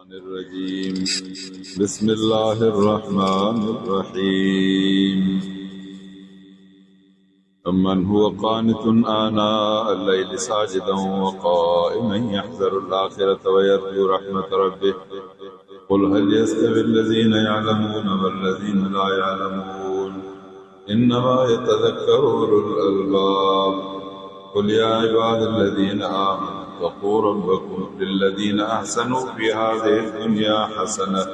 الرجيم. بسم الله الرحمن الرحيم. أمن هو قانت آناء الليل ساجدا وقائما يحذر الآخرة ويرجو رحمة ربه قل هل يستوي الذين يعلمون والذين لا يعلمون إنما يتذكر أولو الألباب. قل يا عباد الذين آمنوا اتقوا ربكم للذين أحسنوا في هذه الدنيا حسنة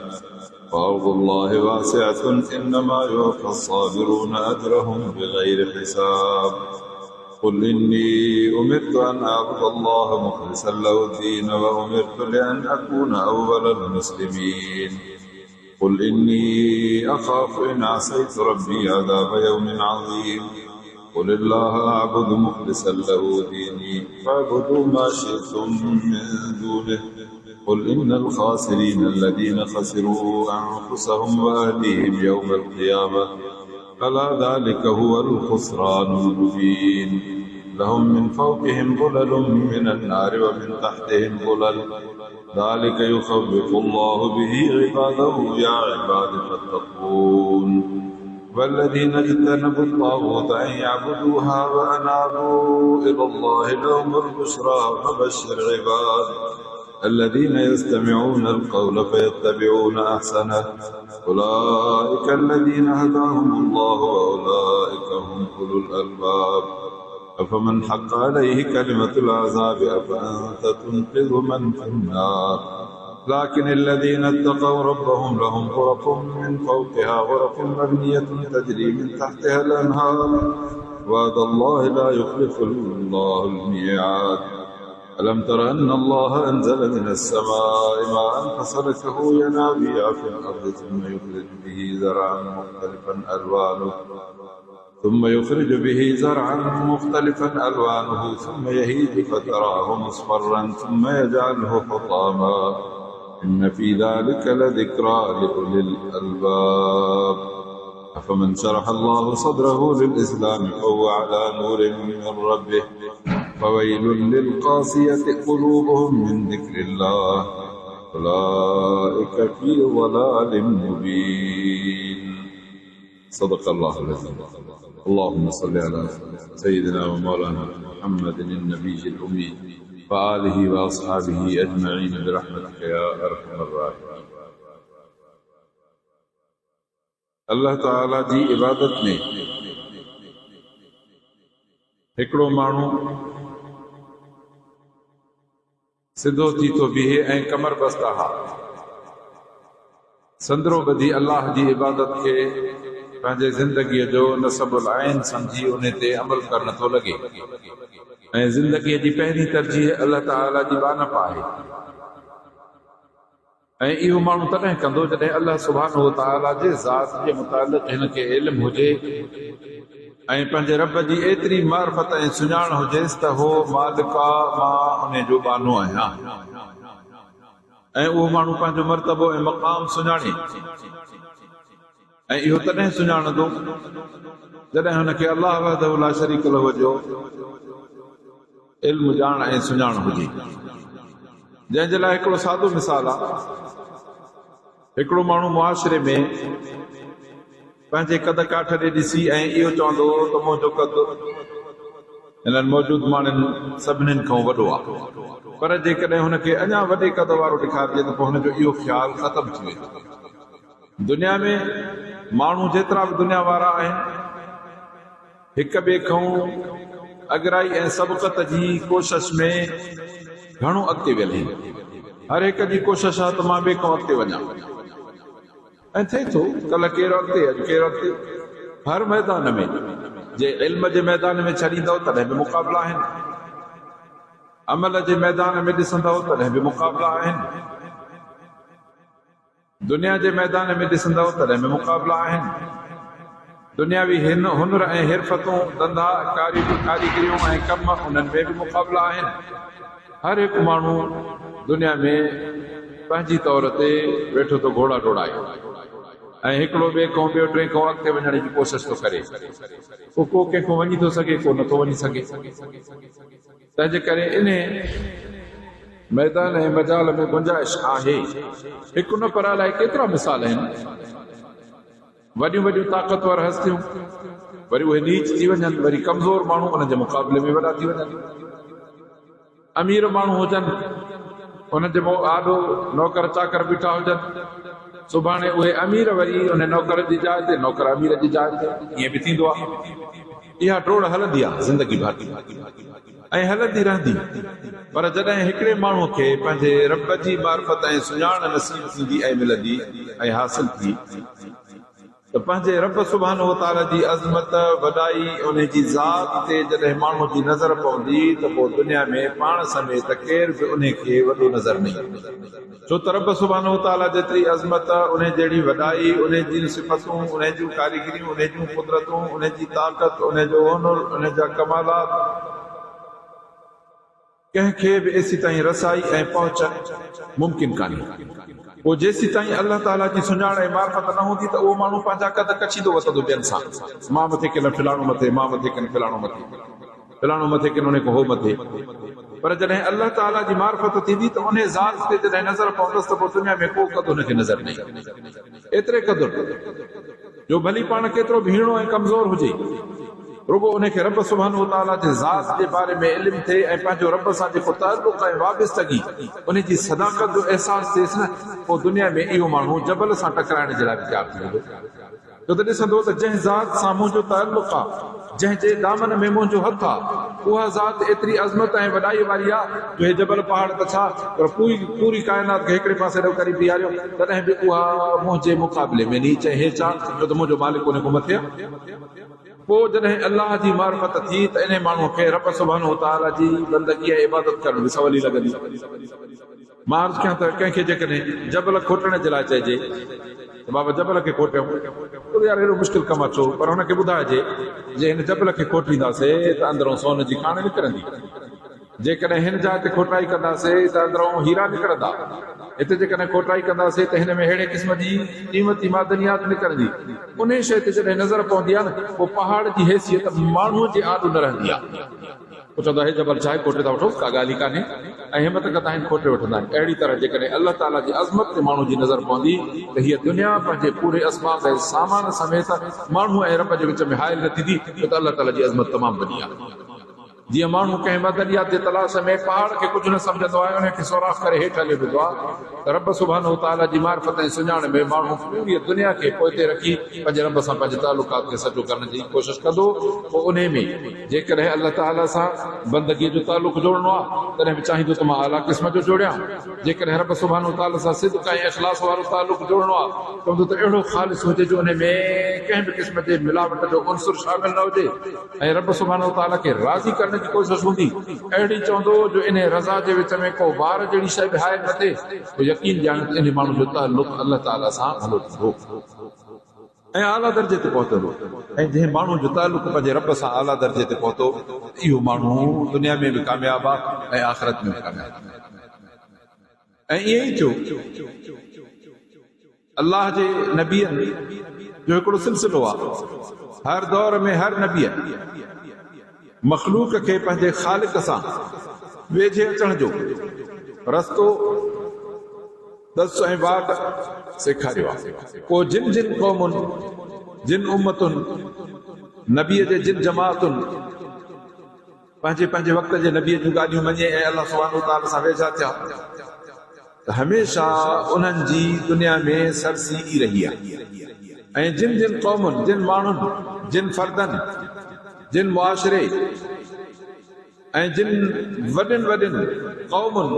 وأرض الله واسعة إنما يوفى الصابرون أجرهم بغير حساب. قل إني أمرت أن أعبد الله مخلصا له الدين وأمرت لأن أكون أول المسلمين. قل إني أخاف إن عصيت ربي عذاب يوم عظيم. قل الله أعبد مخلصا له ديني فاعبدوا ما شئتم من دونه. قل إن الخاسرين الذين خسروا أنفسهم وأهليهم يوم القيامة ألا ذلك هو الخسران المبين. لهم من فوقهم ظلل من النار ومن تحتهم ظلل ذلك يخوف الله به عباده يا عباد فاتقون. والذين اجتنبوا الطاغوت أن يعبدوها وأنابوا إلى الله لهم البشرى فبشر عباد الذين يستمعون القول فيتبعون أحسنه أولئك الذين هداهم الله وأولئك هم أولو الألباب. أفمن حق عليه كلمة العذاب أفأنت تنقذ من في النار. لكن الذين اتقوا ربهم لهم غرف من فوقها غرف مبنية تجري من تحتها الأنهار وعد الله لا يخلف الله الميعاد. ألم تر أن الله أنزل من السماء ماء فسلكه ينابيع في الأرض ثم يخرج به زرعا مختلفا ألوانه ثم يهيج فتراه مصفرا ثم يجعله حطاما إن في ذلك لذكرى لأولي الألباب. أفمن شرح الله صدره للإسلام فهو على نور من ربه فويل للقاسية قلوبهم من ذكر الله أولئك في ضلال مبين. صدق الله العظيم. اللهم صل على سيدنا ومولانا محمد النبي الأمي وآله وأصحابه أجمعين برحمتك يا أرحم الراحمين. الله تعالى जी इबादत में हिकिड़ो माण्हू सिधो थी थो बीहे ऐं कमर बस्ता हा संदरो ॿधी अल्लाह जी इबादत खे पंहिंजे ज़िंदगीअ जो नसबुल आइन सम्झी उन ते अमल करणु थो लॻे ऐं ज़िंदगीअ जी पहिरीं तरजीह अल्लाह ताला जी वानप आहे ऐं इहो माण्हू तॾहिं कंदो जॾहिं अल्लाह सुब्हानहु व तआला जे ज़ात जे मुतालिक़ हिनखे इल्मु हुजे ऐं पंहिंजे रब जी एतिरी मारिफत ऐं सुञाण हुजेसि त हो मालिका मां उन जो बानो आहियां ऐं उहो माण्हू पंहिंजो मर्तबो ऐं मक़ाम सुञाणे ऐं इहो तॾहिं सुञाणंदो जॾहिं हुनखे अल्लाह वहदहु ला शरीक लहू जो इल्मु ॼाण ऐं सुञाण हुजे। जंहिंजे लाइ हिकिड़ो सादो मिसाल आहे हिकिड़ो माण्हू मुआशिरे में पंहिंजे कद काठ ॾे ॾिसी ऐं इहो चवंदो त मुंहिंजो कद हिननि मौजूद माण्हुनि सभिनीनि खां वॾो आहे पर जेकॾहिं हुनखे अञा वॾे कद वारो ॾेखारिजे त पोइ हुनजो इहो ख़्यालु ख़तमु थी वेंदो। दुनिया में माण्हू जेतिरा बि दुनिया वारा आहिनि हिक ॿिए खां अगराई ऐं सबक़त जी कोशिश में घणो अॻिते वञे हर हिक जी कोशिश आहे त मां ॿिए खां अॻिते वञा ऐं थिए थो कल्ह केरु अॻिते अॼु केरु अॻिते हर मैदान में जे इल्म जे मैदान में छॾींदव तॾहिं बि मुक़ाबला आहिनि अमल जे मैदान में ॾिसंदव तॾहिं बि मुक़ाबला आहिनि दुनिया जे मैदान में ॾिसंदव तॾहिं बि मुक़ाबला आहिनि दुनियावी हुनर ऐं हिरफतूं धंधा कारीगरियूं ऐं कम उन्हनि में बि मुक़ाबला आहिनि। हर हिकु माण्हू दुनिया में पंहिंजी तौर ते वेठो थो घोड़ा डोड़ाए ऐं हिकिड़ो ॿिए खां ॿियो टे खां अॻिते वञण जी कोशिशि थो करे को कंहिंखां वञी थो सघे को नथो वञी सघे तंहिंजे करे इन मैदान ऐं मजाल में गुंजाइश आहे। हिकु न पर अलाए केतिरा मिसाल आहिनि। वॾियूं वॾियूं ताक़तवर हस्तियूं वरी उहे नीच थी वञनि, वरी कमज़ोर माण्हू उन जे मुक़ाबले में वॾा थी वञनि। अमीर माण्हू हुजनि, उन जे आॾो नौकर चाकर बीठा हुजनि, सुभाणे उहे अमीर वरी उन नौकर जी जाइ ते, नौकर अमीर जी जाइ ते, ईअं बि थींदो आहे। इहा टोड़ हलंदी आहे ज़िंदगी भर ऐं हलंदी रहंदी। पर जॾहिं हिकिड़े माण्हूअ खे पंहिंजे रब जी मार्फत ऐं सुञाण नसीब थींदी ऐं मिलंदी ऐं हासिल थी, त पंहिंजे रब सुभाणे व तआला जी अज़मत वॾाई उन जी ज़ात ते जॾहिं माण्हू जी नज़र पवंदी त पोइ दुनिया में पाण समेत केर बि उन खे वॾो नज़र न ईंदो। छो त रब सुभाणे व तआला जेतिरी अज़मत, उन जहिड़ी वॾाई, उन जी सिफ़तूं, उन जूं कारीगरियूं, उन जूं कुदरतूं, उन जी ताक़त, उन जो हुनुर, उन जा कमालात कंहिंखे बि एसी ताईं रसाई ऐं पहुच मुमकिन कान्हे। पोइ जेसी ताईं अल्लाह ताला जी सुञाण ऐं मार्फत न हूंदी त उहो माण्हू पंहिंजा कद कछींदो वठंदो ॿियनि सां। मां मथे किन फिलाणो मथे, मां मथे किन फिलाणो मथे, फिलाणो मथे किन उन खां हो मथे। पर जॾहिं अल्लाह ताला जी मार्फत थींदी त उन ज़ात ते जॾहिं नज़र पवंदसि त पोइ दुनिया में को कद हुनखे नज़र न ईंदो। एतिरे क़दुरु जो भली पाण केतिरो भी हीणो ऐं कमज़ोर हुजे, रुगो उनखे रब सुभाणे व तआला जे ज़ात जे बारे में इल्मु थिए ऐं पंहिंजो रब सां जेको ताल्लुक़ ऐं वाबस्तगी, उन जी सदाकत जो अहसासु थिएसि न, पोइ दुनिया में इहो माण्हू जबल सां टकराइण जे लाइ बि तयारु थी वेंदो। छो त ॾिसंदो त जंहिं ज़ात सां मुंहिंजो ताल्लुक़ आहे, जंहिंजे दामन में मुंहिंजो हथु आहे, उहा ज़ात एतिरी अज़मत ऐं वॾाई वारी आहे जो हे जबल पहाड़ त छा, पर पूरी काइनात खे हिकिड़े पासे ॾे करे बीहारियो, तॾहिं बि उहा मुंहिंजे मुक़ाबले में नीच ऐं हेठि आहे, छो त मुंहिंजो मालिक उन खां मथे आहे। पोइ जॾहिं अल्लाह जी मार्फत थी त इन माण्हूअ खे रब सुभाणे व तआला जी बंदगी ऐं इबादत करण बि सवली लॻंदी। मां अर्ज़ु कयां त कंहिंखे जेकॾहिं जबल खोटण जे लाइ चइजे त बाबा जबल खे खोटियो, यार अहिड़ो मुश्किल कमु आहे छो, पर हुनखे ॿुधाइजे जे हिन जबल खे खोटींदासीं त अंदरों सोन जी खाण निकिरंदी, जेकॾहिं हिन जाइ ते खोटाई कंदासीं त अंदरों हीरा निकिरंदा, हिते जेकॾहिं खोटाई कंदासीं त हिन में अहिड़े क़िस्म जी क़ीमती मादनियात निकिरंदी। उन शइ ते जॾहिं नज़र पवंदी आहे न, पोइ पहाड़ जी हैसियत माण्हूअ जे आॾो न रहंदी आहे। पोइ चवंदा हे जबल छा आहे, खोटे था वठोसि, का ॻाल्हि ई कान्हे, ऐं हिमत कंदा आहिनि, खोटे वठंदा आहिनि। अहिड़ी तरह जेकॾहिं अल्लाह ताला जी अज़मत ते माण्हू जी नज़र पवंदी त हीअ दुनिया पंहिंजे पूरे असबाब ऐं सामान समेत माण्हू ऐं रब जे विच में हायल न थींदी, छो त अल्लाह ताला जी अज़मत तमामु वॾी आहे। जीअं माण्हू कंहिं मदनियात जे तलाश में पहाड़ खे कुझु न सम्झंदो आहे, उनखे सोराख़ करे हेठि हली वेंदो आहे, त रब सुभाणे व तआला जी मार्फत ऐं सुञाण में माण्हू पूरी दुनिया खे पोइते रखी पंहिंजे रब सां पंहिंजे तालुकात खे सचो करण जी कोशिशि कंदो। पोइ उन में जेकॾहिं अल्लाह ताला सां बंदगीअ जो तालुक जोड़णो आहे, तॾहिं बि चाहींदो त मां आला क़िस्म जो जोड़ियां। जेकॾहिं रब सुभाणे व तआला सां सिद्क़ ऐं इख़लास वारो तालुक जोड़णो आहे, चवंदो त अहिड़ो ख़ालिस हुजे जो उन में कंहिं बि क़िस्म जे मिलावट जो उनसुर शामिल न हुजे, ऐं रब सुभाणे व तआला खे राज़ी करण जी कोशिशि हूंदी अहिड़ी, चवंदो जो इन रज़ा जे विच में को वार जहिड़ी शइ बि हायल न थिए, तो यकीन ॼाण त इन माण्हू जो ताल्लुक अल्लाह ताला सां हलो थींदो ऐं आला दर्जे ते पहुतंदो। ऐं जंहिं माण्हू जो ताल्लुक पंहिंजे रब सां आला दर्जे ते पहुतो, इहो माण्हू दुनिया में बि कामयाबु आहे ऐं आख़िरत में बि कामयाबु आहे। ऐं ईअं ई थियो अल्लाह जे नबीअनि जो हिकिड़ो सिलसिलो आहे। हर दौर में हर नबीअ मखलूक खे पंहिंजे ख़ालिक सां वेझे अचण जो रस्तो दस ऐं बाट सेखारियो आहे। पोइ जिन जिन क़ौमुनि, जिन उम्मतुनि, नबीअ जे जिन जमातुनि पंहिंजे पंहिंजे वक़्त जे नबीअ जूं ॻाल्हियूं मञे ऐं अल्लाह सुब्हानहु व तआला सां वेझा थिया, त हमेशह उन्हनि जी दुनिया में सरसी ई रही आहे। ऐं जिन जिन क़ौमुनि, जिन माण्हुनि, जिन फर्दनि, जिन मुआशरे ऐं जिन वॾनि वॾनि क़ौमुनि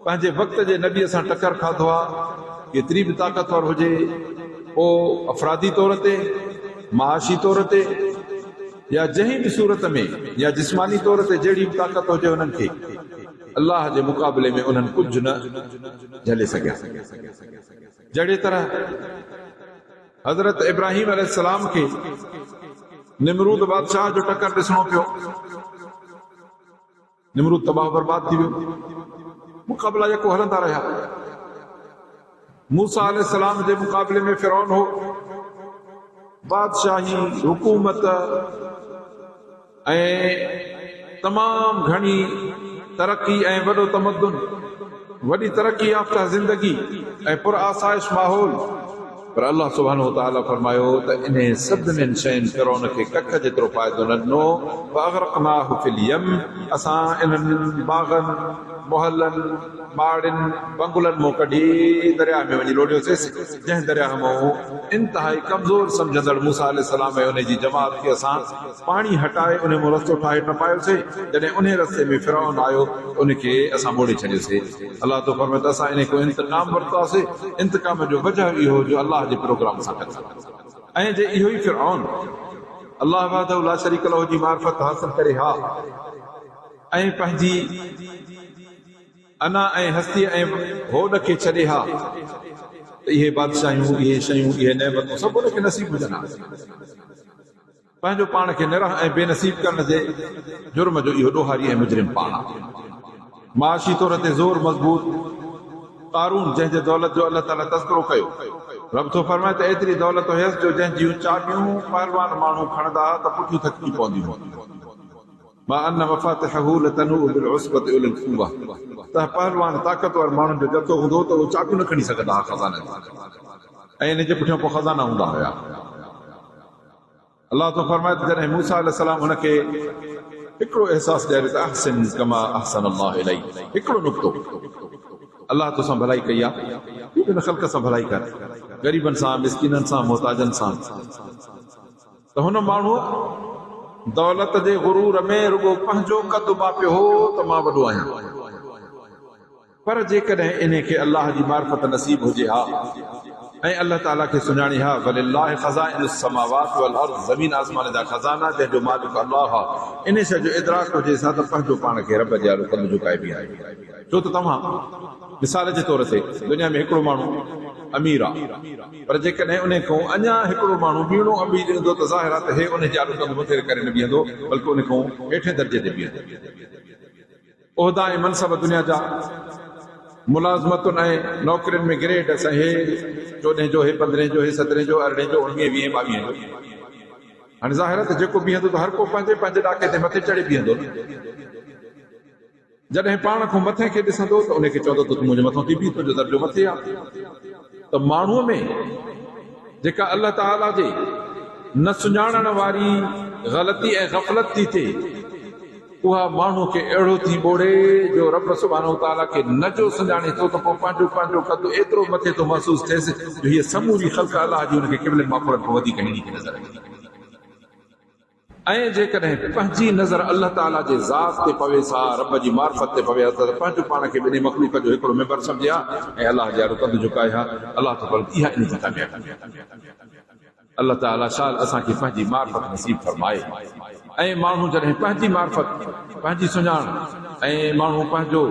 पंहिंजे वक़्त जे नबीअ सां टकर खाधो आहे, केतिरी बि ताक़तवर हुजे, पोइ अफ़रादी तौर ते, माशी तौर ते, या जंहिं बि सूरत में, या जिस्मानी तौर ते जहिड़ी बि ताक़त हुजे, उन्हनि खे अल्लाह जे मुक़ाबले में उन्हनि कुझु न झले सघिया। जहिड़ी तरह हज़रत इब्राहिम अलैहिस्सलाम खे निमरूद बादशाह जो टकर ॾिसणो पियो, निमरूद तबाह बर्बाद थी वियो, मुक़ाबला जेको हलंदा रहिया। मूसा अलैहिस्सलाम जे मुक़ाबले में फिरौन हो, बादशाही, हुकूमत ऐं तमाम घणी तरक्की ऐं वॾो तमद्दुन, वॾी तरक्की याफ़्ता ज़िंदगी ऐं पुर आसाइश माहौल। पर अल्लाह सुब्हानहु व तआला फरमायो त इन सभिनी शयुनि फ़िरौन खे कख जेतिरो फ़ाइदो न ॾिनो। फ़अग़रक़नाहु फ़िल यम, असां इन्हनि बाग़नि, मुहलनि, ॿाड़ियुनि, बंगुलनि मां कढी दरिया में वञी लोॾियोसीं, जंहिं दरिया मां इंतिहाई कमज़ोर सम्झंदड़ मूसा अलैहिस्सलाम ऐं उन जी जमात खे असां पाणी हटाए उन मां रस्तो ठाहे न पायोसीं। जॾहिं उन रस्ते में फ़िरौन आयो उनखे असां मोड़े छॾियोसीं। अलाह तो फरमाए त असां इन को इंतकाम वरितासीं। इंतकाम जो वजह इहो जो अलाह जे प्रोग्राम सां गॾु ऐं जे इहो ई फ़िरऔन अलाह वहदहु ला शरीक लहू जी मार्फत हासिल करे हा ऐं पंहिंजी अना ऐं हस्ती ऐं होॾ खे छॾे हा, त इहे बादशाहियूं, इहे शयूं, इहे नेमतूं सभु उनखे नसीब हुजनि। पंहिंजो पाण खे निरह ऐं बेनसीब करण जे जुर्म जो इहो ॾोहारी ऐं मुजरिम पाण आहे। माशी तौर ते ज़ोर मज़बूत क़ारून, जंहिंजे दौलत जो अल्लाह ताला तज़किरो कयो, रब थो फरमाए त एतिरी दौलत हुयसि जो जंहिंजियूं चाबियूं पहलवान माण्हू खणंदा त पुठियूं थकिजी पवंदियूं। मां अन मफ़ातिहहू लतनूअ बिलउस्बति उलिल क़ुव्वा, त पहलवान ताक़तवर माण्हुनि जो जथो हूंदो त उहे चाबियूं न खणी सघंदा हुआ खज़ाने ऐं इन जे पुठियां पोइ खज़ाना हूंदा हुया। अलाह तो फरमाए त जॾहिं मूसा अलैहिस्सलाम हुनखे हिकिड़ो अहसास ॾियारे त अहसिन कमा अहसन अल्लाह इलैक, हिकिड़ो नुक़्तो, अल्लाह तोसां भलाई कई आहे, हिन ख़ल्क़ सां भलाई कर, ग़रीबनि सां, मिस्कीननि सां, मोहताजनि सां। त हुन माण्हूअ दौलत जे गुरूर में रुगो पंहिंजो कद मापियो हो त मां वॾो आहियां। पर जेकॾहिं इन्हे खे अल्लाह जी मार्फत नसीब हुजे हा ऐं अल्लाह ताला खे सुञाणी हा, वलिल्लाहि ख़ज़ाइनुस समावाति वल अर्ज़, ज़मीन आसमान जा खज़ाना जंहिंजो मालिक अल्लाह आहे। इन शइ जो इदराक हुजे सा त पंहिंजो पाण खे रब जे आलो कदम झुकाए बि आहे। छो त तव्हां मिसाल जे तौर ते दुनिया में हिकिड़ो माण्हू अमीर आहे, पर जेकॾहिं उन खां अञा हिकिड़ो माण्हू ॿीणो अमीर ईंदो त ज़ाहिर आहे त हे उन जे आलो कदम मथे करे न बीहंदो, बल्कि उन खां हेठे दर्जे ते बीहंदो। उहिदा ऐं मनसब दुनिया जा, मुलाज़मतुनि ऐं नौकरियुनि में ग्रेड असां हे 14 जो, हे 15 जो, हे 17 जो, 18 जो, 19, 20, 22 जो। हाणे ज़ाहिर आहे त जेको बीहंदो त हर को पंहिंजे पंहिंजे ॾाके ते मथे चढ़ी बीहंदो न। जॾहिं पाण खां मथे खे ॾिसंदो त उनखे चवंदो त तूं मुंहिंजे मथां थी बीह, तुंहिंजो दर्जो मथे आहे। त माण्हूअ में जेका अल्लाह ताला जे न सुञाणण वारी ग़लती ऐं ग़फ़लत थी थिए, उहा माण्हू खे अहिड़ो थी ॿोड़े जो रब सुब्हानहु व तआला खे न जो सुञाणे थो त पोइ पंहिंजो कद एतिरो मथे थो महसूस थिएसि जो हीअ समूरी ख़ल्क़ अलाह जी हुनखे क़िबले माफ़ुरत खां वधीक हिनी खे नज़र ईंदी। ऐं जेकॾहिं पंहिंजी नज़र अल्लाह ताला जे ज़ात ते पवे सा, रब जी मार्फत ते पवे त पंहिंजो पाण खे ॿिन्ही मख़लूक़ जो हिकिड़ो मेंबर सम्झे हा ऐं अलाह जे आरो कद झुकाए हा। अलाह तो पर इहा इन जी कामयाबी। अल्लाह ताला शाल असांखे पंहिंजी मार्फत नसीब फरमाए। ऐं माण्हू जॾहिं पंहिंजी मार्फत, पंहिंजी सुञाण ऐं माण्हू पंहिंजो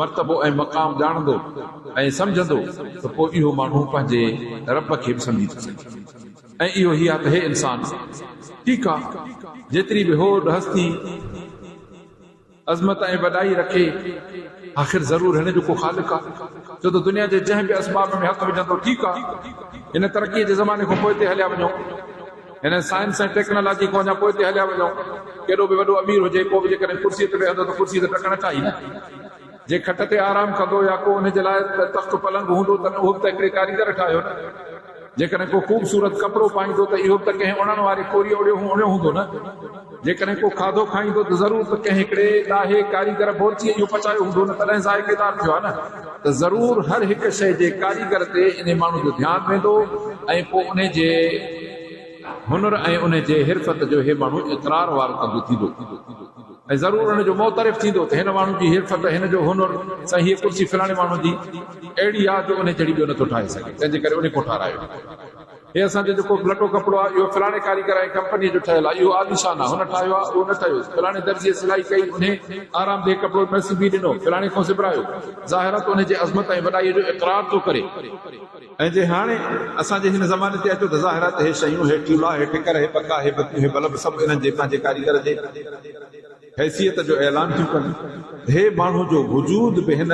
मर्तबो ऐं मक़ाम ॼाणंदो ऐं सम्झंदो त पोइ इहो माण्हू पंहिंजे रब खे बि सम्झी थो सघे। ऐं इहो ई आहे त हे इंसान, ठीकु आहे, जेतिरी बि होड़ हस्ती अज़मत ऐं वॾाई रखे, आख़िर ज़रूर हिन जो को ख़ालिक़ आहे। छो त दुनिया जे जंहिं बि असबाब में हथ विझंदो, ठीकु आहे, हिन तरक़ीअ जे ज़माने खां पोइ ते हलिया वञो, हिन साइंस ऐं टेक्नोलॉजी खां अञा पोइ ते हलिया वञो। केॾो बि वॾो अमीर हुजे, को बि जेकॾहिं कुर्सीअ ते वेहंदो त कुर्सीअ ते टकण चाही न। जे खट ते आराम कंदो या को हुनजे लाइ तख़्त पलंग हूंदो त उहो बि त हिकिड़े कारीगर ठाहियो न। जेकॾहिं को ख़ूबसूरत कपिड़ो पाईंदो त इहो बि त कंहिं उणण वारी कोरी ओड़ियो हूंदो न। जेकॾहिं को खाधो खाईंदो त ज़रूर त कंहिं हिकिड़े ॾाहे कारीगर भोरची इहो पचायो हूंदो न, तॾहिं ज़ाइकेदार थियो आहे न। त ज़रूर हर हिकु शइ जे कारीगर ते इन माण्हू जो ध्यानु वेंदो ऐं पोइ उन जे हुनर ऐं उन जे हिरफत जो हे माण्हू इक़रार वारो कंदो थींदो ऐं ज़रूर हुन जो मोतरिफ़ थींदो त हिन माण्हू जी हिरफत, हिन जो हुनर सां हीअ कुर्सी फलाणे माण्हू जी अहिड़ी आहे जो उन जहिड़ी ॿियो नथो ठाहे सघे, तंहिंजे करे उन को ठारायो। हे असांजो जेको लटो कपिड़ो आहे इहो फलाणे कारीगर ऐं कंपनीअ जो ठहियल आहे, इहो आलीशान आहे, हुन ठाहियो आहे, उहो न ठाहियो। फलाणे दर्जीअ सिलाई कई, उन आरामदेह कपिड़ो न सिबी ॾिनो, फलाणे खां सिबरायो। ज़ाहिर आहे त उन जे अज़मत ऐं वॾाईअ जो इक़रार थो करे। ऐं जे हाणे असांजे हिन ज़माने ते अचो त ज़ाहिर आहे त हे शयूं, हे ट्यूला, हे टिकर, हे पका, हे बतियूं, हे बल्ब सभु इन्हनि जे पंहिंजे कारीगर जे हैसियत जो ऐलान थियूं कनि। हे माण्हू जो वजूद बि हिन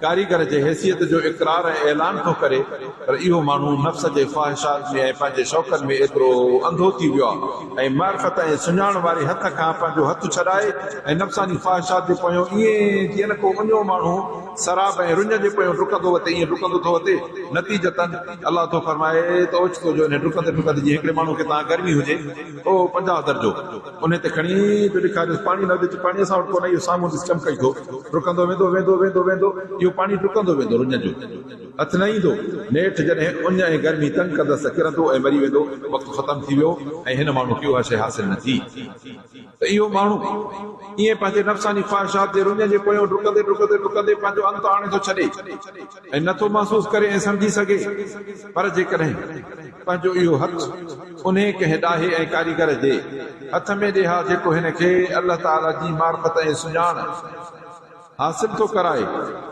कारीगर जे हैसियत जो इक़रार ऐं ऐलान थो करे, पर इहो माण्हू नफ़्स जे ख़्वाहिशात में ऐं पंहिंजे शौक़नि में एतिरो अंधो थी वियो आहे ऐं मार्फत ऐं सुञाण वारे हथ खां पंहिंजो हथु छॾाए ऐं नफ़्सानी ख़्वाहिशात जे पोयों ईअं जीअं न को वञो माण्हू शराब ऐं रुञ जे पोयों डुकंदो वते, ईअं डुकंदो थो वते। नतीजतन अलाह थो फरमाए त ओचितो जो डुकंदे डुकंदे जीअं हिकिड़े माण्हू खे तव्हां गर्मी हुजे ओ 50 दर्जो उन ते खणी ॾेखारियोसि पाणी न विझ, पाणी असां वटि कोन्हे, इहो साम्हूं चमकई थो, डुकंदो वेंदो वेंदो वेंदो वेंदो इहो पाणी डुकंदो वेंदो, रुञ जो हथु न ईंदो। नेठि जॾहिं उञ ऐं गर्मी तंग कंदसि किरंदो ऐं मरी वेंदो, वक़्तु ख़तमु थी वियो ऐं हिन माण्हू खे उहा शइ हासिल न थी। त इहो माण्हू ईअं पंहिंजे नफ़्सानी ख़्वाहिशात जे रुञ जे पोयों डुकंदे डुकंदे डुकंदे पंहिंजो अंत आणे थो छॾे ऐं नथो महसूस करे ऐं सम्झी सघे। पर जेकॾहिं पंहिंजो इहो हथु उन कंहिं ॾाहे ऐं कारीगर जे हथ में ॾे हा जेको हिन खे अल्लाह ताला जी मार्फत ऐं सुञाण हासिल थो कराए,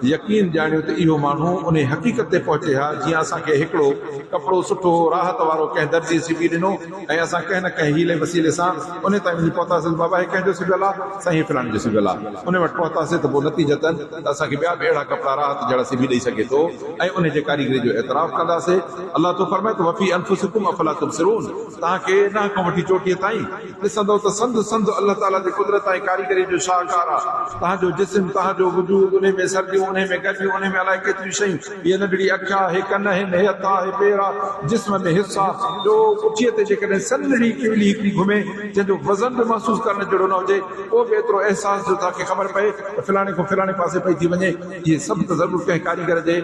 यकीन ॼाणियो त इहो माण्हू उन हक़ीक़त ते पहुचे हा जीअं असांखे हिकिड़ो कपिड़ो सुठो राहत वारो कंहिं दर्जी सिबी ॾिनो ऐं असां कंहिं न कंहिं हीले वसीले सां उन ताईं वञी पहुतासीं, बाबा हे कंहिंजो सिबियल आहे, साईं फलाणे जो सिबियल आहे, उन वटि पहुतासीं त पोइ नतीजतन असांखे ॿिया बि अहिड़ा कपिड़ा राहत जहिड़ा सिबी ॾेई सघे थो ऐं उन जे कारीगरी जो एतिराफ़ कंदासीं। अलाह तो फरमाए त वफ़ी अनफुसिकुम अफला तुबसिरून, तव्हांखे न खां वठी चोटीअ ताईं ॾिसंदो त संद संद अल्लाह ताला जी कुदरत ऐं कारीगरी जो शाहकार आहे। तव्हांजो जिस्म, तव्हांजो वजूद, उन में सर्दियूं, उन में गर्मियूं, उन में अलाए केतिरियूं शयूं, इहे नंढड़ी अखि आहे, हे कन आहिनि, हे हथ आहे, हे पेर आहे, जिस्म में हिस्सा जो पुठीअ ते जेकॾहिं सन्हड़ी किवली हिकिड़ी घुमे जंहिंजो वज़न बि महसूस करण जहिड़ो न हुजे, उहो बि एतिरो अहसास जो तव्हांखे ख़बर पए त फलाणे खां फलाणे पासे पई थी वञे, इहे सभु त ज़रूरु कंहिं कारीगर जे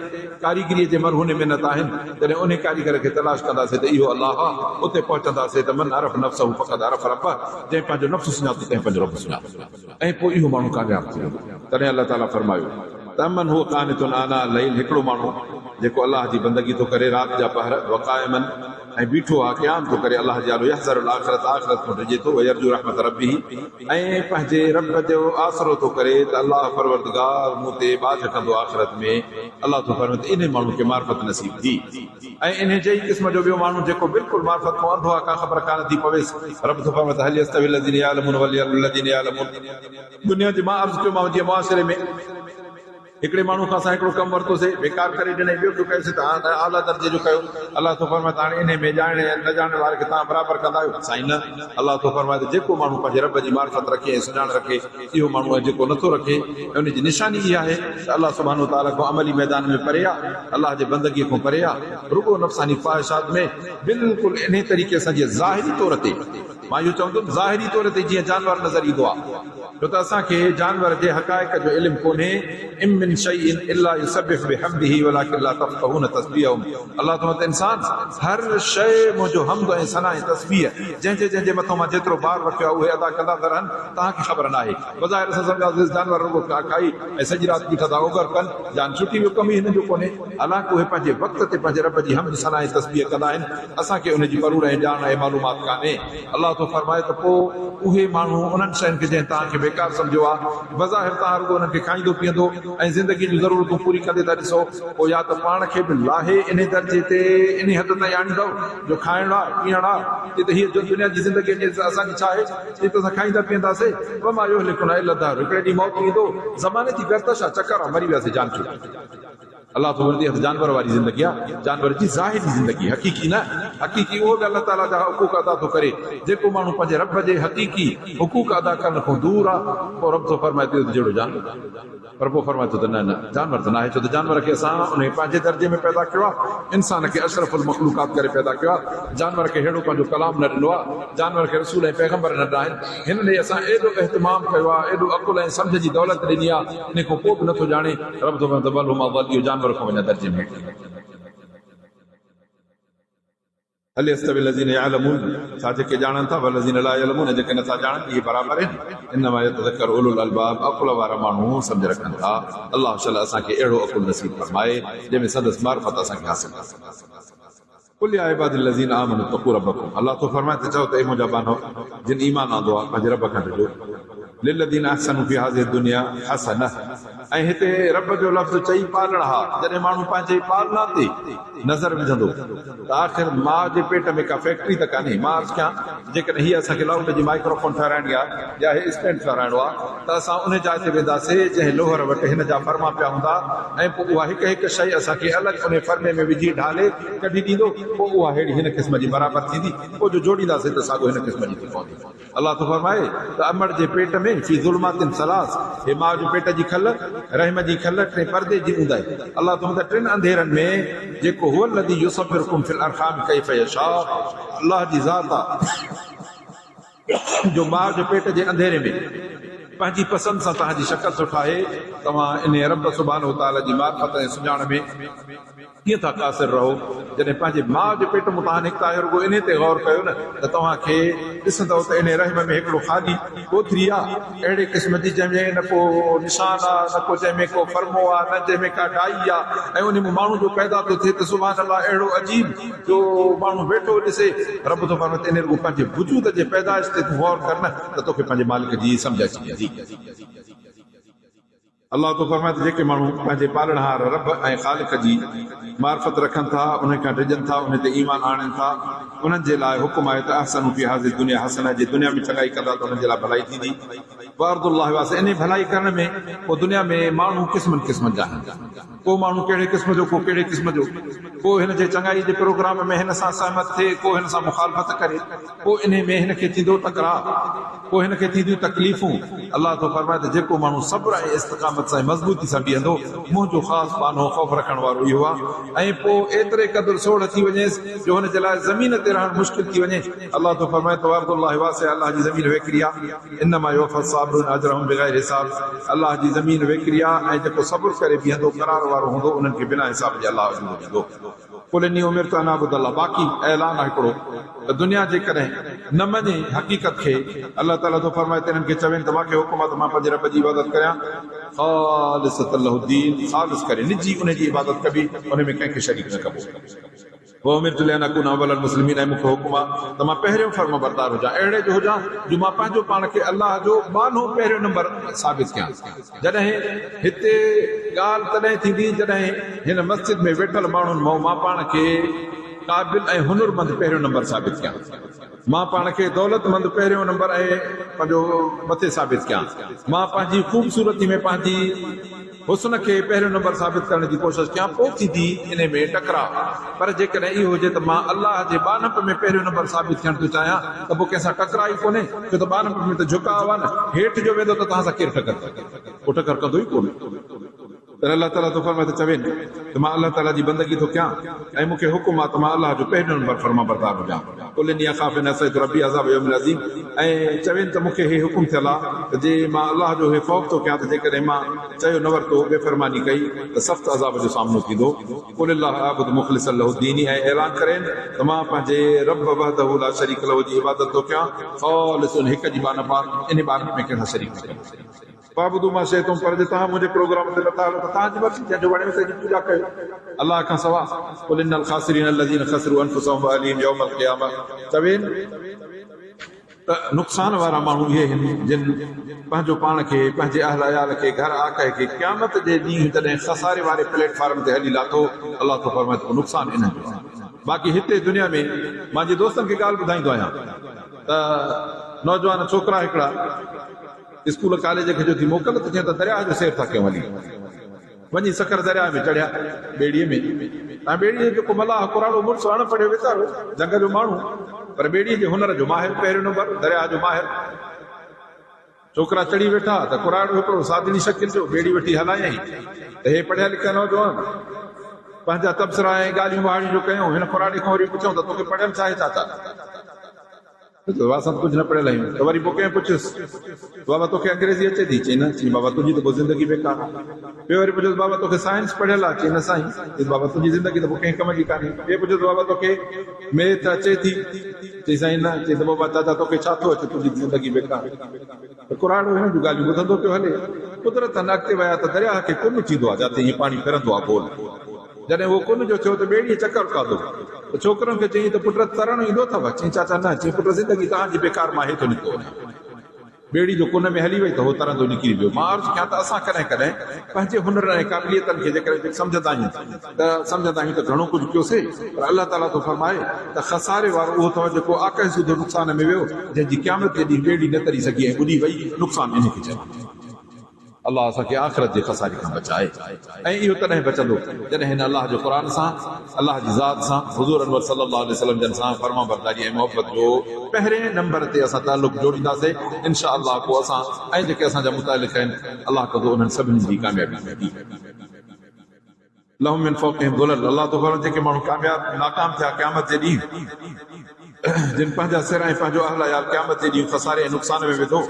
कारीगरीअ जे मरहूने महिनत आहिनि। जॾहिं उन कारीगर खे तलाश कंदासीं त इहो अलाह आहे, उते पहुचंदासीं त मन अरफ नफ़्सहु फ़क़द अरफ रब्बह, जंहिं पंहिंजो नफ़्स सुञातो तंहिं पंहिंजो रब सुञातो ऐं पोइ इहो माण्हू कामयाबु थी वेंदो। तॾहिं अलाह ताला फरमायो तमन हुअ कानितुन आना लैल, हिकिड़ो माण्हू जेको अलाह जी बंदगी थो करे राति जा पहर, वक़ाइमन ऐं बीठो आहे क़याम थो करे अलाह जी यहज़रुल आख़िरत, आख़िरत को डिजे थो, वयरजू रहमत रब्बिही ऐं पंहिंजे रब जो आसरो थो करे त अलाह परवरदिगार मूं ते बाज कंदो आख़िरत में। अलाह थो फरमाए त इन माण्हू खे मार्फत नसीब थी। ऐं इन चई क़िस्म जो ॿियो माण्हू जेको बिल्कुलु मार्फत खां अंधो आहे, का ख़बर कान थी पवेसि, रब थो फरमाए त हल यस्तवी लज़ीना यअलमून वल लज़ीना यालमून। दुनिया जी मां अर्ज़ कयो मां जीअं मुआशिरे में हिकिड़े माण्हू खां असां हिकिड़ो कमु वरितोसीं, बेकार करे ॾिनई, ॿियो बि कयोसीं त हाणे आला दर्जे जो कयो। अलाह थो फरमाए त हाणे इन में ॼाणे न ॼाणण वारे खे तव्हां बराबरि कंदा आहियो, साईं न। अलाह थो फरमाए त जेको माण्हू पंहिंजे रब जी मार्फत रखे ऐं सुञाण रखे, इहो माण्हू ऐं जेको नथो रखे, ऐं उनजी निशानी इहा आहे त अलाह सुब्हानो ताला खां अमली मैदान में परे आहे, अलाह जे बंदगीअ खां परे आहे, रुॻो नफ़्सानी ख़्वाहिशात में बिल्कुलु इन तरीक़े सां जीअं ज़ाहिरी तौर ते, मां इहो चवंदुमि ज़ाहिरी तौर ते जीअं जानवर नज़र ईंदो आहे, छो त असांखे जानवर जे हक़ाइक़ जो इल्मु कोन्हे। इम मिन शैइन इल्ला युसब्बिहु बिहम्दिही वलाकिन ला तफ़क़हून तस्बीहहुम। अल्लाह तो मत इंसान हर शइ मुंहिंजो हम्द ऐं सना ऐं तस्बीह जंहिंजे जंहिंजे मथां मां जेतिरो बार रखियो आहे उहे अदा कंदा था रहनि, तव्हांखे ख़बर न आहे। बज़ाहिर असां सम्झासीं जानवर रुॻो खाई ऐं सॼी राति बीठा था ओगर कनि, जान छुटी वियो, कमु ई हिन जो कोन्हे। हालांकि उहे पंहिंजे वक़्त ते पंहिंजे रब जी हम्द सना ऐं तस्बीह कंदा आहिनि, असांखे उनजी ज़रूर ऐं ॼाण ऐं मालूमात कान्हे। अल्लाह तो फरमाए त पोइ उहे माण्हू उन्हनि शयुनि खे जंहिं तव्हांखे बेकार सम्झो आहे, बज़ाहिर तव्हां रुॻो उन्हनि खे खाईंदो पीअंदो ऐं ज़िंदगी जूं ज़रूरतूं पूरी कंदे था ॾिसो, पोइ या त पाण खे बि लाहे इन दर्जे ते इन हद ताईं आणींदव जो खाइण आहे पीअण आहे, त हीअ जो दुनिया जी ज़िंदगी असांजी छा आहे, हीअ त असां खाईंदा पीअंदासीं, वमा युहलिकुना इल्ला दहर, हिकिड़े ॾींहुं मौत ईंदो, ज़माने जी गर्दश आहे, चकर आहे, मरी वियासीं, जान छुटी। अल्लाह तो वरदी जानवर वारी ज़िंदगी आहे, जानवर जी ज़ाहिरी ज़िंदगी, हक़ीक़ी न। हक़ीक़ी उहो बि अल्लाह ताला जा हुकूक अदा थो करे। जेको माण्हू पंहिंजे रब जे हक़ीक़ी हुकूक अदा करण खां दूर आहे, पोइ रब थो फरमाए थो जहिड़ो जानवर, पर पोइ फरमाए थो त न न जानवर त न आहे, छो त जानवर खे असां उन पंहिंजे दर्जे में पैदा कयो आहे, इंसान खे अशरफुल मखलूकात करे पैदा कयो आहे। जानवर खे अहिड़ो पंहिंजो कलाम न ॾिनो आहे, जानवर खे रसूल ऐं पैगंबर न ॾिना आहिनि। हिन ॾे असां एॾो एहतमाम कयो आहे, एॾो अकुल ऐं सम्झ जी दौलत ॾिनी आहे, इन खां पोइ बि नथो ॼाणे। रब थो फरमाए त बल हुमा बल, इहो जानवर खां वञा दर्जे में। हल यस्तवी लज़ीना यअलमून, छा जेके ॼाणनि था, वलज़ीना ला यअलमून, जेके नथा ॼाणनि, इहे बराबरि आहिनि। इन्नमा यतज़क्करु उलुल अलबाब, अक़ुल वारा माण्हू सम्झ रखनि था। अल्लाह ताला असांखे अहिड़ो अक़ुल नसीब फरमाए जंहिंमें संदसि मार्फत असांखे हासिल थिए। कुल या इबादिल लज़ीना आमनू तक़ू रब्बकुम, अल्लाह तो फरमाए त चओ त ए मुंहिंजा बानो जिन ईमान आंदो आहे पंहिंजे रब खां ॾिजो, लिल्लज़ीना अहसनू फी हाज़िहि दुनिया हसनह, ऐं हिते रब जो लफ़्ज़ चई पालण हा, जॾहिं माण्हू पंहिंजे पालना ते नज़र विझंदो त आख़िर माउ जे पेट में का फैक्ट्री त कान्हे। मां अर्ज़ु कयां जेकॾहिं हीअ असांखे लाउड जी माइक्रोफोन ठाराइणी आहे या हे स्टैंड ठाराइणो आहे त असां उन जाइ ते वेंदासीं जंहिं लोहर वटि हिन जा फर्मा पिया हूंदा ऐं पोइ उहा हिकु हिकु शइ असांखे अलॻि उन फर्मे में विझी ढाले कढी ॾींदो, पोइ उहा अहिड़ी हिन क़िस्म जी बराबरि थींदी, पोइ जो जोड़ींदासीं त साॻियो हिन क़िस्म जी थी पवंदी। अलाह थो फरमाए त अमड़ जे पेट में फी ज़ुल्मातिन सलास, हे माउ जे पेट जी खल, रहम जी खल, टे पर्दे जी ऊंदाई। अलाह तो टिनि अंधेरनि में जेको हुअ लदी युसब्बिरुकुम फिल अरहाम कैफ़ यशा, अलाह जी ज़ात आहे जो माउ जे पेट जे अंधेरे में पंहिंजी पसंदि सां तव्हांजी शक्ल थो ठाहे। तव्हां इन रब सुब्हानहु व तआला जी मार्फत ऐं सुञाण में कीअं था कासिर रहो। जॾहिं पंहिंजे माउ जे पेट मां तव्हां निकिता आहियो, रुगो इन ते गौर कयो न त तव्हांखे ॾिसंदव त इन रहम में हिकिड़ो ख़ाली कोथरी आहे अहिड़े क़िस्म जी जंहिंमें न को निशान आहे, न को जंहिंमें को फर्मो आहे, न जंहिंमें का डाई आहे, ऐं उन में माण्हू जो पैदा थो थिए त सुभाणे अलाह अहिड़ो अजीब जो माण्हू वेठो ॾिसे। रब थो फरमाए इन रुगो पंहिंजे वजूद जे पैदाइश ते तूं गौर कर न त तोखे पंहिंजे मालिक जी सम्झ अची वेंदी। अलाह तो फरमाए त जेके माण्हू पंहिंजे पालणहार रब ऐं ख़ालिक जी मार्फत रखनि था, उन खां डिॼनि था, उन ते ईमान आणनि था, उन्हनि जे लाइ हुकुम आहे त अहसनु फी हाज़िहि दुनिया हसना, जे दुनिया में चङाई कंदा त उन्हनि जे लाइ भलाई थींदी। वारदुल्लाह वास, इन भलाई करण में पोइ दुनिया में माण्हू क़िस्मनि क़िस्मनि जा आहिनि, को माण्हू कहिड़े क़िस्म जो, को कहिड़े क़िस्म जो, को हिन जे चङाई जे प्रोग्राम में हिन सां सहमत थिए, को हिन सां मुखालफ़त करे, पोइ इन में हिन खे थींदो तकरार, पोइ हिन खे थींदियूं तकलीफ़ूं। अलाह तो फरमाए त जेको माण्हू सब्र ऐं इस्तिक़ामत सां मज़बूती सां बीहंदो, मुंहिंजो ख़ासि बानो ख़ौफ़ रखण वारो इहो आहे। ऐं पोइ एतिरे क़दुरु सोढ़ थी वञेसि जो हुन जे लाइ ज़मीन ते रहणु मुश्किल थी वञे। अलाह तो फरमाए त वारदुल्लाह वासिअ, अलाह जी ज़मीन वेकिरी आहे, इन्नमा युवफ़ा साबिरून अजरहुम बिग़ैर हिसाब, अलाह जी ज़मीन वेकिरी आहे ऐं जेको सब्र करे बीहंदो करार वारो हूंदो उन्हनि खे बिना हिसाब जे अलाह अजर ॾींदो। कुल इन्नी उमिरतु अन अअबुद अल्लाह, बाक़ी ऐलान आहे हिकिड़ो त दुनिया जेकॾहिं न मञे हक़ीक़त खे, अलाह ताला तो फरमाए त इन्हनि खे चवनि त मूंखे हुकुम आहे त मां पंहिंजे रब जी इबादत करियां, ख़ालिसतन लहु दीन, ख़ालिस करे निजी उन जी इबादत कबी, उन में कंहिंखे शरीक न कबो। वो उमिरतु लिअन अकूना अव्वलल मुस्लिमीन, ऐं मूंखे हुकुम आहे त मां पहिरियों फर्म बरदार हुजां, अहिड़े जो हुजां जो मां पंहिंजो पाण खे अलाह जो बानो पहिरियों नंबर साबित कयां। जॾहिं हिते ॻाल्हि तॾहिं थींदी जॾहिं हिन मस्जिद में वेठल माण्हुनि मां पाण खे क़ाबिल ऐं हुनुरमंद पहिरियों नंबर साबित कयां, मां पाण खे दौलतमंद पहिरियों नंबर ऐं पंहिंजो मथे साबित कयां, मां पंहिंजी ख़ूबसूरती में पंहिंजी हुस्न खे पहिरियों नंबर साबित करण जी कोशिशि कयां, पोइ थींदी इन में टकराव। पर जेकॾहिं इहो हुजे त मां अलाह जे बानप में पहिरियों नंबर साबित थियण थो चाहियां त पोइ कंहिंसां टकराई कोन्हे, छो त बानप में त झुकाव आहे न, हेठि जो वेंदो त तव्हां सां केरु टकर पोइ टकर कंदो ई कोन्हे। पर अलाह ताला तो फरमाए त चवनि त मां अलाह ताला जी बंदगी थो कयां ऐं मूंखे हुकुम आहे त मां अलाह जो पहिरियों नंबर फर्मा बरदार हुजां। कुल इन्नी अख़ाफ़ु इन असैतु रब्बी अज़ाब यौमिल अज़ीम, ऐं चवनि त मूंखे हे हुकुम थियल आहे त जे मां अलाह जो हे ख़ौफ़ थो कयां त जेकॾहिं मां चयो न वरितो, बेफ़रमानी कई त सख़्तु अज़ाब जो सामनो थींदो। कुल अल्लाह अअबुदु मुख़लिसन लहु दीनी, ऐं ऐलान करेनि त मां पंहिंजे रब वहदहु ला शरीक लहु जी इबादत थो कयां, ख़ालिसन हिक जी बानपार, इन बानप में कंहिंसां शरीक न कयां। बाबूदू मां शइ तुम, पर जे तव्हां मुंहिंजे प्रोग्राम ते नथा हलो त तव्हांजी मर्ज़ी, जंहिंजो वणे पंहिंजी पूॼा कयो अलाह खां सवा। कुल इन्नल ख़ासिरीन अल्लज़ीन ख़सिरू अनफुसहुम व अहलीहिम यौमल क़ियामह, चवनि त नुक़सान वारा माण्हू इहे आहिनि जिन पंहिंजो पाण खे, पंहिंजे अहल अयाल खे, घर आकाए खे क़यामत जे ॾींहुं जॾहिं खसारे वारे प्लेटफॉर्म ते हली लाथो, अलाह तो फरमाए त नुक़सान इन्हनि जो। बाक़ी हिते दुनिया में मुंहिंजे दोस्तनि खे ॻाल्हि ॿुधाईंदो आहियां त नौजवान छोकिरा हिकिड़ा स्कूल कॉलेज खे जो थी मोकल त चई त दरिया जो सैर था कयूं, हली वञी सकर दरिया में चढ़िया ॿेड़ीअ में, ऐं ॿेड़ीअ जेको मलाह कुराड़ो मुड़ुस अणपढ़ियो वीचारो जंग जो माण्हू, पर ॿेड़ीअ जे हुनर जो माहिर, पहिरियों नंबर दरिया जो माहिर। छोकिरा चढ़ी वेठा त कुराड़ो हिकिड़ो सादनी शकिल जो ॿेड़ी वठी हलायईं त हे पढ़िया लिखिया नौजवान पंहिंजा तबसरा ऐं ॻाल्हियूं ॿाहिरियूं जो कयूं, हिन कुराड़े खां वरी पुछऊं त तोखे पढ़ियल छा आहे चाचा? असां कुझु न पढ़ियल आहियूं। त वरी पोइ कंहिं पुछियुसि बाबा तोखे अंग्रेज़ी अचे थी? चई न। चई बाबा तुंहिंजी त पोइ ज़िंदगी बेकार। ॿियो वरी पुछियुसि बाबा तोखे साइंस पढ़ियल आहे? चई न साईं। चई बाबा तुंहिंजी ज़िंदगी त पोइ कंहिं कम जी कान्हे। ॿियो पुछियुसि बाबा तोखे मैथ अचे थी? चई साईं न। चई त बाबा चाचा तोखे छा थो अचे? तुंहिंजी ज़िंदगी बेकार। त कुराड़ो हिन जूं ॻाल्हियूं ॿुधंदो पियो हले। कुदरत अॻिते विया त दरिया खे कुन थींदो आहे, जिते हीअं पाणी फिरंदो आहे गोल। जॾहिं उहो कुन जो थियो त ॿेड़ीअ चकर खाधो त छोकिरनि खे चई त पुट तरणु ईंदो अथव? चई चाचा न। चई पुट ज़िंदगी तव्हांजी बेकार मां हेठि निकितो वञा। ॿेड़ी जो कुन में हली वई त हो तरंदो निकिरी वियो। मां अर्ज़ु कयां त असां कॾहिं कॾहिं पंहिंजे हुनर ऐं क़ाबिलियतनि खे जेकॾहिं सम्झंदा आहियूं त घणो कुझु कयोसीं, पर अलाह ताला थो फरमाए त खसारे वारो उहो अथव जेको आकाश सूधो नुक़सान में वियो, जंहिंजी क़यामत जे ॾींहुं ॿेड़ी न तरी सघी ऐं ॿुॾी वई। नुक़सान इनखे चइबो। अलाह असांखे आख़िरत जे खसारे खां बचाए। ऐं इहो तॾहिं बचंदो जॾहिं हिन अलाह जो क़ुर सां, अलाह जी ज़ात सां, हुज़ूर अनवर सल्लल्लाहु अलैहि वसल्लम जन सां फर्माबरदारी ऐं मोहबत जो पहिरें नंबर ते असां ताल्लुक़ जोड़ींदासीं इंशा अलाह। पोइ असां ऐं जेके असांजा मुतालिक़ आहिनि अलाह कंदो उन्हनि सभिनी जी कामयाबी। लहुम मिन फ़ौक़िहिम ज़ुलल, अलाह तो फरमाए जेके माण्हू कामयाब नाकाम थिया क़यामत जे ॾींहुं, जिन पंहिंजा सिर ऐं पंहिंजो अहल यार क़यामत जे ॾींहुं खसारे ऐं नुक़सान में विधो,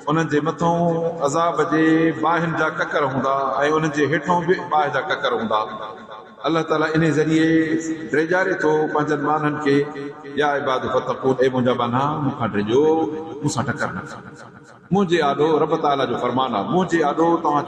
उन्हनि जे मथां अज़ाब जे बाहिनि जा ककर हूंदा ऐं उन्हनि जे हेठां बि बाहि जा ककर हूंदा। अलाह ताला इन ज़रिए ड्रेजारे थो पंहिंजनि माननि खे, या इबाद फतक़ून, ए मुंहिंजा बाना मूंखां ड्रिजो, मूंसां टकर न कयो। मुंहिंजे आॾो रब ताला जो फरमान आहे, मुंहिंजे आॾो तव्हां